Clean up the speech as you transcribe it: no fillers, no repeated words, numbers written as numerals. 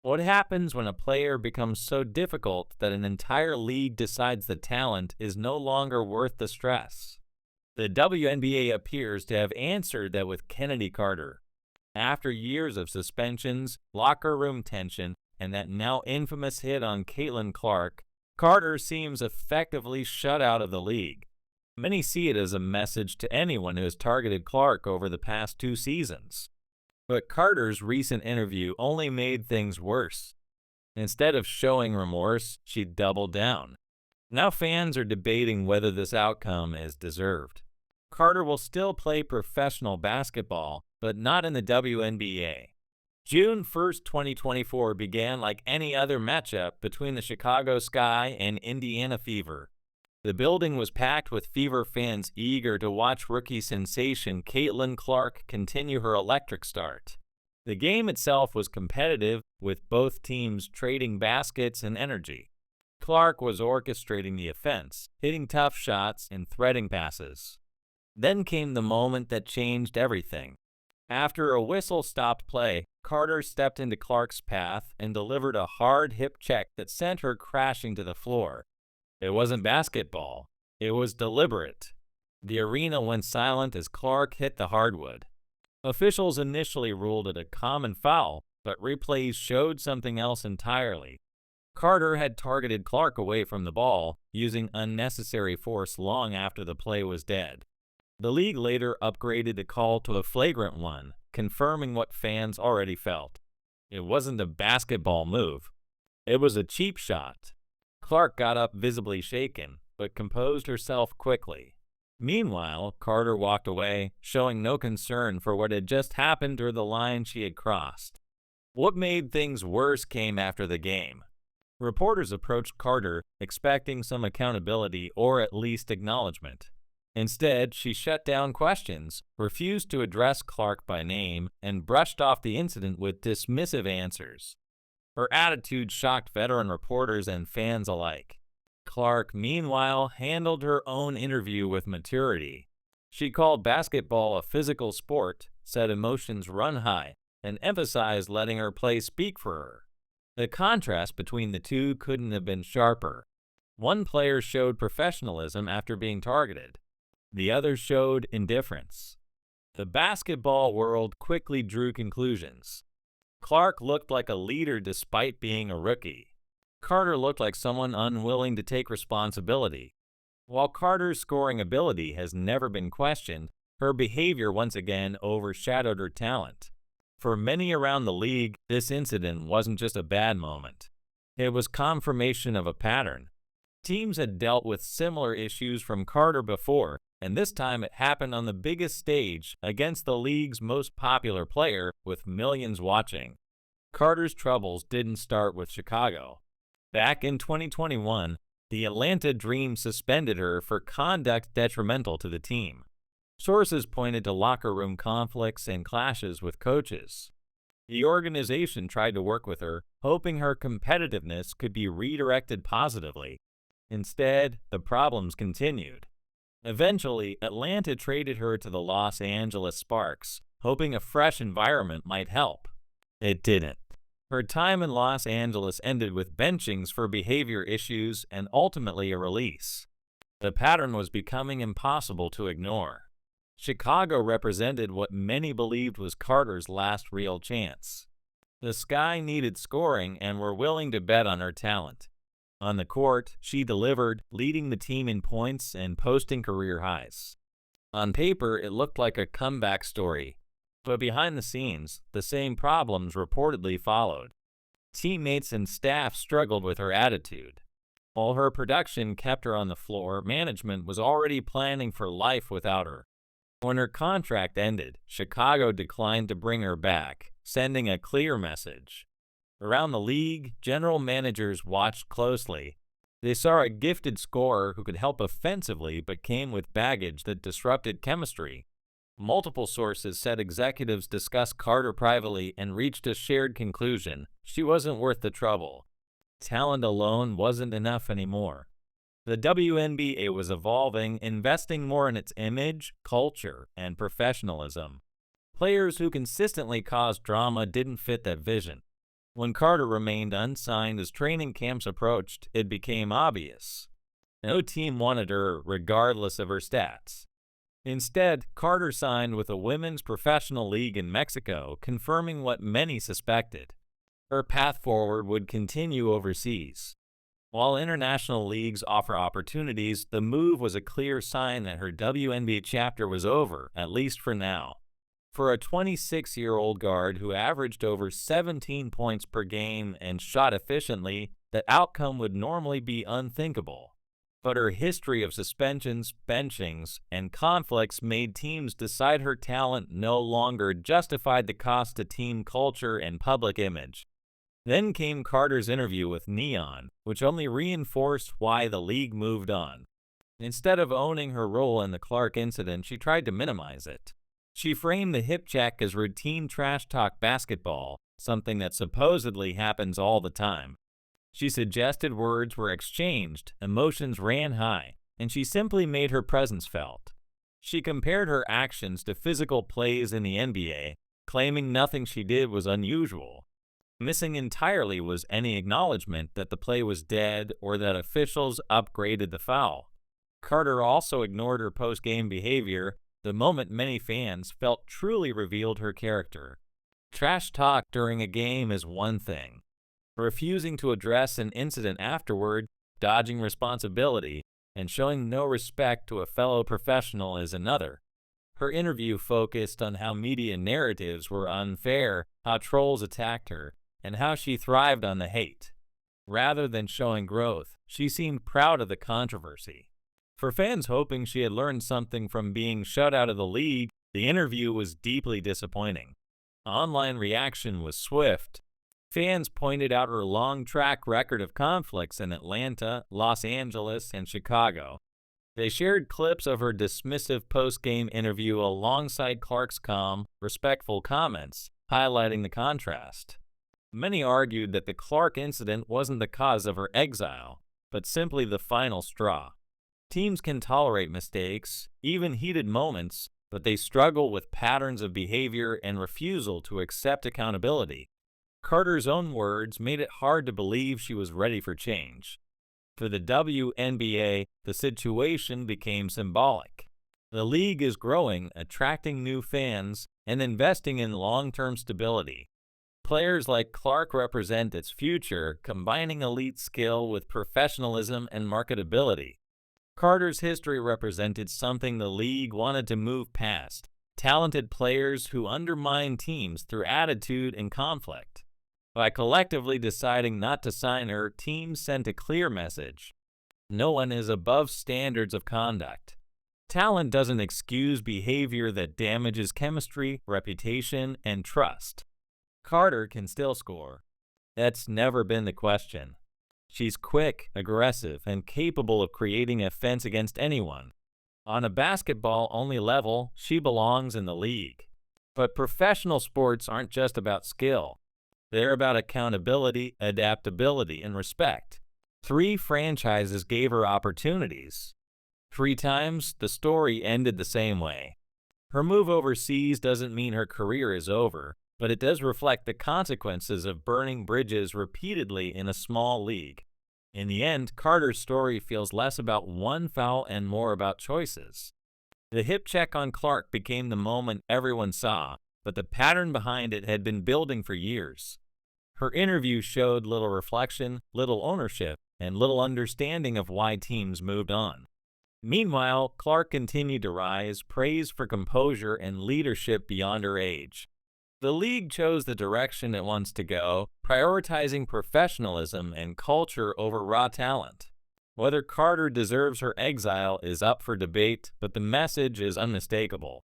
What happens when a player becomes so difficult that an entire league decides the talent is no longer worth the stress? The WNBA appears to have answered that with Chennedy Carter. After years of suspensions, locker room tension, and that now infamous hit on Caitlin Clark, Carter seems effectively shut out of the league. Many see it as a message to anyone who has targeted Clark over the past 2 seasons. But Carter's recent interview only made things worse. Instead of showing remorse, she doubled down. Now fans are debating whether this outcome is deserved. Carter will still play professional basketball, but not in the WNBA. June 1st, 2024 began like any other matchup between the Chicago Sky and Indiana Fever. The building was packed with Fever fans eager to watch rookie sensation Caitlin Clark continue her electric start. The game itself was competitive, with both teams trading baskets and energy. Clark was orchestrating the offense, hitting tough shots and threading passes. Then came the moment that changed everything. After a whistle stopped play, Carter stepped into Clark's path and delivered a hard hip check that sent her crashing to the floor. It wasn't basketball. It was deliberate. The arena went silent as Clark hit the hardwood. Officials initially ruled it a common foul, but replays showed something else entirely. Carter had targeted Clark away from the ball, using unnecessary force long after the play was dead. The league later upgraded the call to a flagrant one, confirming what fans already felt. It wasn't a basketball move. It was a cheap shot. Clark got up visibly shaken, but composed herself quickly. Meanwhile, Carter walked away, showing no concern for what had just happened or the line she had crossed. What made things worse came after the game. Reporters approached Carter, expecting some accountability or at least acknowledgement. Instead, she shut down questions, refused to address Clark by name, and brushed off the incident with dismissive answers. Her attitude shocked veteran reporters and fans alike. Clark, meanwhile, handled her own interview with maturity. She called basketball a physical sport, said emotions run high, and emphasized letting her play speak for her. The contrast between the two couldn't have been sharper. One player showed professionalism after being targeted. The other showed indifference. The basketball world quickly drew conclusions. Clark looked like a leader despite being a rookie. Carter looked like someone unwilling to take responsibility. While Carter's scoring ability has never been questioned, her behavior once again overshadowed her talent. For many around the league, this incident wasn't just a bad moment. It was confirmation of a pattern. Teams had dealt with similar issues from Carter before, and this time it happened on the biggest stage against the league's most popular player with millions watching. Carter's troubles didn't start with Chicago. Back in 2021, the Atlanta Dream suspended her for conduct detrimental to the team. Sources pointed to locker room conflicts and clashes with coaches. The organization tried to work with her, hoping her competitiveness could be redirected positively. Instead, the problems continued. Eventually, Atlanta traded her to the Los Angeles Sparks, hoping a fresh environment might help. It didn't. Her time in Los Angeles ended with benchings for behavior issues and ultimately a release. The pattern was becoming impossible to ignore. Chicago represented what many believed was Carter's last real chance. The Sky needed scoring and were willing to bet on her talent. On the court, she delivered, leading the team in points and posting career highs. On paper, it looked like a comeback story, but behind the scenes, the same problems reportedly followed. Teammates and staff struggled with her attitude. While her production kept her on the floor, management was already planning for life without her. When her contract ended, Chicago declined to bring her back, sending a clear message. Around the league, general managers watched closely. They saw a gifted scorer who could help offensively but came with baggage that disrupted chemistry. Multiple sources said executives discussed Carter privately and reached a shared conclusion: she wasn't worth the trouble. Talent alone wasn't enough anymore. The WNBA was evolving, investing more in its image, culture, and professionalism. Players who consistently caused drama didn't fit that vision. When Carter remained unsigned as training camps approached, it became obvious. No team wanted her, regardless of her stats. Instead, Carter signed with a women's professional league in Mexico, confirming what many suspected. Her path forward would continue overseas. While international leagues offer opportunities, the move was a clear sign that her WNBA chapter was over, at least for now. For a 26-year-old guard who averaged over 17 points per game and shot efficiently, the outcome would normally be unthinkable. But her history of suspensions, benchings, and conflicts made teams decide her talent no longer justified the cost to team culture and public image. Then came Carter's interview with Neon, which only reinforced why the league moved on. Instead of owning her role in the Clark incident, she tried to minimize it. She framed the hip check as routine trash talk basketball, something that supposedly happens all the time. She suggested words were exchanged, emotions ran high, and she simply made her presence felt. She compared her actions to physical plays in the NBA, claiming nothing she did was unusual. Missing entirely was any acknowledgement that the play was dead or that officials upgraded the foul. Carter also ignored her post-game behavior, the moment many fans felt truly revealed her character. Trash talk during a game is one thing. Refusing to address an incident afterward, dodging responsibility, and showing no respect to a fellow professional is another. Her interview focused on how media narratives were unfair, how trolls attacked her, and how she thrived on the hate. Rather than showing growth, she seemed proud of the controversy. For fans hoping she had learned something from being shut out of the league, the interview was deeply disappointing. Online reaction was swift. Fans pointed out her long track record of conflicts in Atlanta, Los Angeles, and Chicago. They shared clips of her dismissive post-game interview alongside Clark's calm, respectful comments, highlighting the contrast. Many argued that the Clark incident wasn't the cause of her exile, but simply the final straw. Teams can tolerate mistakes, even heated moments, but they struggle with patterns of behavior and refusal to accept accountability. Carter's own words made it hard to believe she was ready for change. For the WNBA, the situation became symbolic. The league is growing, attracting new fans, and investing in long-term stability. Players like Clark represent its future, combining elite skill with professionalism and marketability. Carter's history represented something the league wanted to move past: talented players who undermine teams through attitude and conflict. By collectively deciding not to sign her, teams sent a clear message. No one is above standards of conduct. Talent doesn't excuse behavior that damages chemistry, reputation, and trust. Carter can still score. That's never been the question. She's quick, aggressive, and capable of creating offense against anyone. On a basketball-only level, she belongs in the league. But professional sports aren't just about skill. They're about accountability, adaptability, and respect. 3 franchises gave her opportunities. 3 times, the story ended the same way. Her move overseas doesn't mean her career is over, but it does reflect the consequences of burning bridges repeatedly in a small league. In the end, Carter's story feels less about one foul and more about choices. The hip check on Clark became the moment everyone saw, but the pattern behind it had been building for years. Her interview showed little reflection, little ownership, and little understanding of why teams moved on. Meanwhile, Clark continued to rise, praised for composure and leadership beyond her age. The league chose the direction it wants to go, prioritizing professionalism and culture over raw talent. Whether Carter deserves her exile is up for debate, but the message is unmistakable.